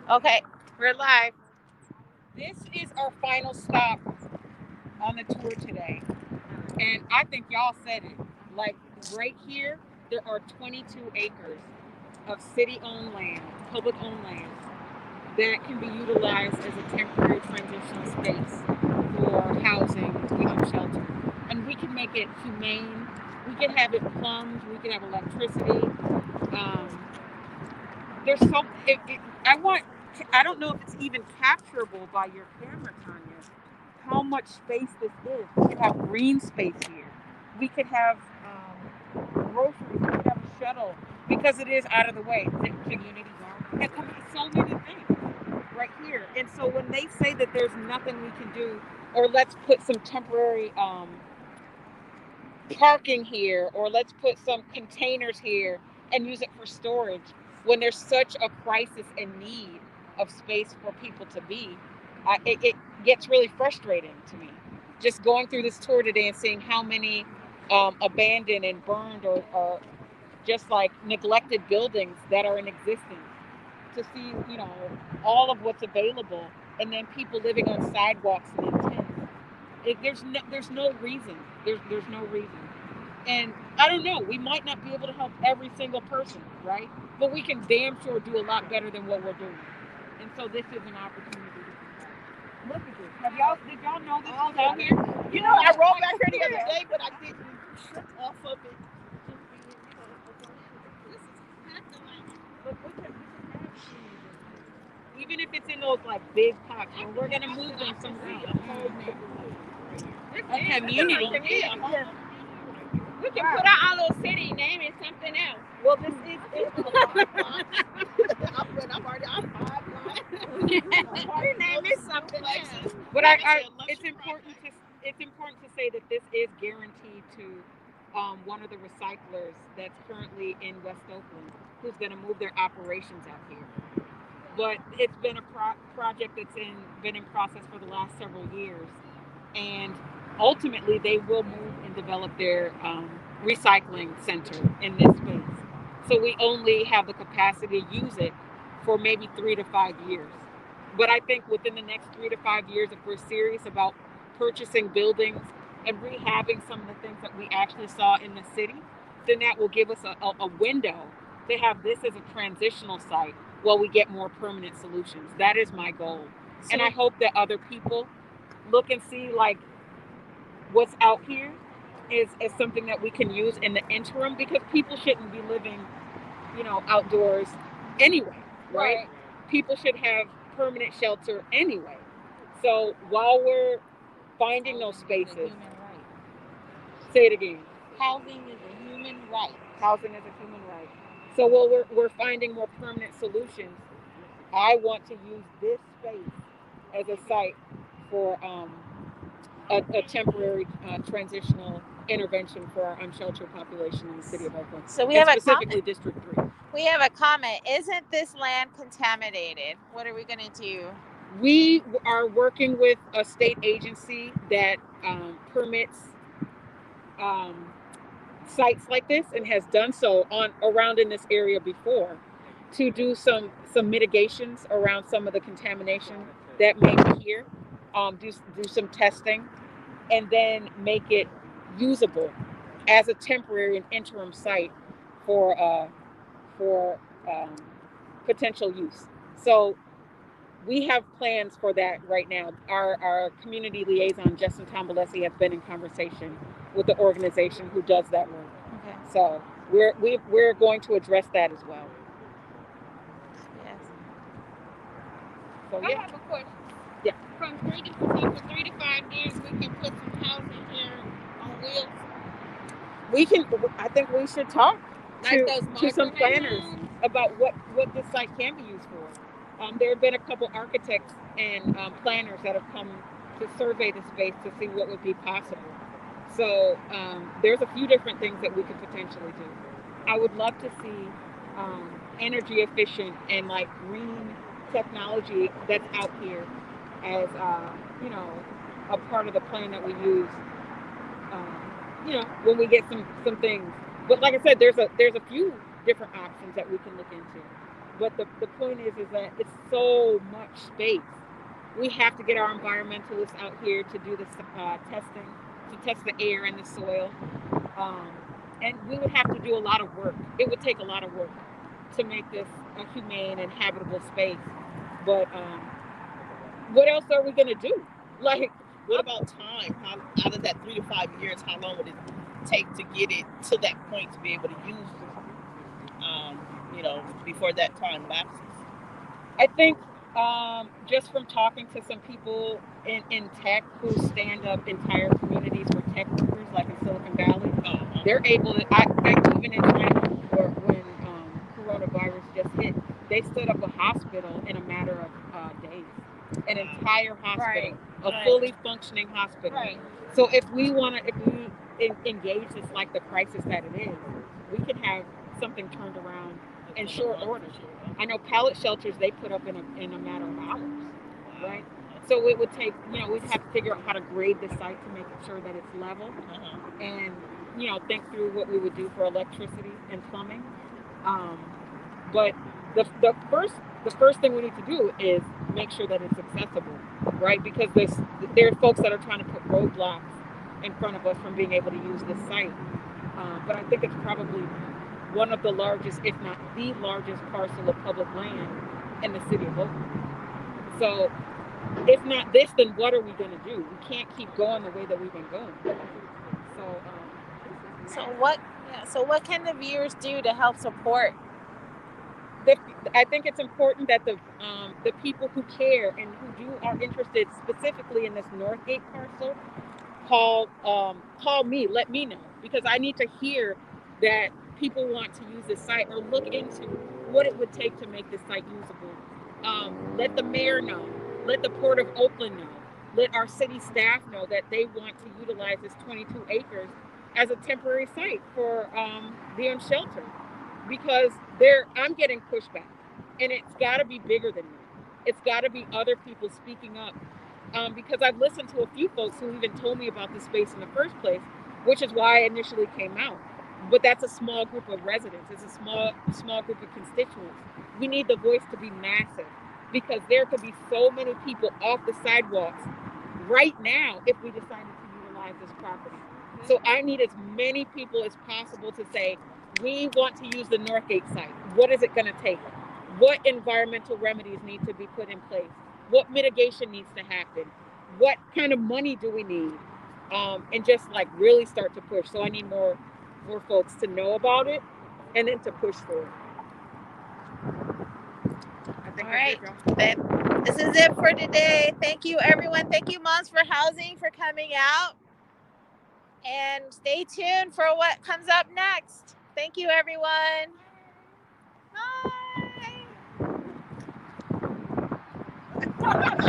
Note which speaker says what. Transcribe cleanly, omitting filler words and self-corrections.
Speaker 1: Okay, we're live.
Speaker 2: This is our final stop on the tour today. And I think y'all said it. Like right here, there are 22 acres of city owned land, public owned land, that can be utilized as a temporary transitional space for housing the unsheltered. And we can make it humane. We can have it plumbed. We can have electricity. Um, there's so I want. I don't know if it's even capturable by your camera, Tanya. How much space this is. We could have green space here. We could have groceries. We could have a shuttle because it is out of the way. The community garden. It could be so many things right here. And so when they say that there's nothing we can do, or let's put some temporary parking here, or let's put some containers here and use it for storage, when there's such a crisis and need of space for people to be, it gets really frustrating to me. Just going through this tour today and seeing how many abandoned and burned or just like neglected buildings that are in existence, to see, all of what's available, and then people living on sidewalks and in tents. There's no reason. There's no reason. And I don't know, we might not be able to help every single person, right? But we can damn sure do a lot better than what we're doing. And so this is an opportunity to do that. Look at this. Did y'all know this was out here?
Speaker 3: I rolled back here the other day, but I didn't trip off of it. This is packed like.
Speaker 2: But even if it's in those like big pots, well, we're gonna move them somewhere.
Speaker 1: A community.
Speaker 3: We can put our little city name in something else.
Speaker 2: Well, this is
Speaker 3: I'm 5 blocks. Your name is something else.
Speaker 2: but it's important to say that this is guaranteed to one of the recyclers that's currently in West Oakland, who's going to move their operations out here. But it's been a project that's been in process for the last several years, and ultimately they will move and develop their recycling center in this space. So we only have the capacity to use it for maybe 3 to 5 years. But I think within the next 3 to 5 years, if we're serious about purchasing buildings and rehabbing some of the things that we actually saw in the city, then that will give us a window to have this as a transitional site while we get more permanent solutions. That is my goal. And I hope that other people look and see like what's out here is something that we can use in the interim, because people shouldn't be living, outdoors anyway, right? People should have permanent shelter anyway. So while we're finding those spaces, say it again.
Speaker 3: Housing is a human right.
Speaker 2: Housing is a human right. So while we're finding more permanent solutions, I want to use this space as a site for a temporary transitional intervention for our unsheltered population in the city of Oakland.
Speaker 1: So we have
Speaker 2: specifically District 3.
Speaker 1: We have a comment. Isn't this land contaminated? What are we going to do?
Speaker 2: We are working with a state agency that permits sites like this, and has done so around in this area before, to do some mitigations around some of the contamination that may be here. Do some testing, and then make it usable as a temporary and interim site for potential use. So we have plans for that right now. Our community liaison, Justin Tombolesi, has been in conversation with the organization who does that work.
Speaker 1: Okay.
Speaker 2: So we're going to address that as well.
Speaker 1: Yes.
Speaker 2: So
Speaker 3: I have a question.
Speaker 2: Yeah.
Speaker 3: From 3 to 5 years, we can put some housing here on wheels.
Speaker 2: I think we should talk
Speaker 3: Like
Speaker 2: to some planners about what this site can be used for. There have been a couple architects and planners that have come to survey the space to see what would be possible. So there's a few different things that we could potentially do. I would love to see energy efficient and like green technology that's out here as a part of the plan that we use. When we get some things. But like I said, there's a few different options that we can look into. But the point is that it's so much space. We have to get our environmentalists out here to do this testing, to test the air and the soil. Um, and we would have to do a lot of work. It would take a lot of work to make this a humane and habitable space. But what else are we gonna do? Like,
Speaker 4: what about time? How out of that 3 to 5 years, how long would it take to get it to that point to be able to use before that time lapses?
Speaker 2: I think just from talking to some people in tech who stand up entire communities for tech workers, like in Silicon Valley, they're able to. I even in China, when coronavirus just hit, they stood up a hospital in a matter of days, an entire hospital, a fully functioning hospital.
Speaker 1: Right.
Speaker 2: So if we engage this like the crisis that it is, we can have something turned around in short order. I know pallet shelters they put up in a matter of hours, right? So it would take, we'd have to figure out how to grade the site to make sure that it's level, and think through what we would do for electricity and plumbing. But the first thing we need to do is make sure that it's accessible, right? Because there are folks that are trying to put roadblocks in front of us from being able to use this site. But I think it's probably one of the largest, if not the largest, parcel of public land in the city of Oakland. So, if not this, then what are we going to do? We can't keep going the way that we've been going.
Speaker 1: So what can the viewers do to help support?
Speaker 2: I think it's important that the people who care and who are interested specifically in this Northgate parcel call me, let me know, because I need to hear that people want to use this site or look into what it would take to make this site usable. Let the mayor know, let the Port of Oakland know, let our city staff know that they want to utilize this 22 acres as a temporary site for the unsheltered, because I'm getting pushback, and it's got to be bigger than me. It's got to be other people speaking up, because I've listened to a few folks who even told me about this space in the first place, which is why I initially came out. But that's a small group of residents. It's a small group of constituents. We need the voice to be massive, because there could be so many people off the sidewalks right now if we decided to utilize this property. So I need as many people as possible to say, we want to use the Northgate site. What is it going to take? What environmental remedies need to be put in place? What mitigation needs to happen? What kind of money do we need? And just like really start to push. So I need more folks to know about it and then to push for it.
Speaker 1: All right. This is it for today. Thank you, everyone. Thank you, Moms for Housing, for coming out. And stay tuned for what comes up next. Thank you, everyone. Bye.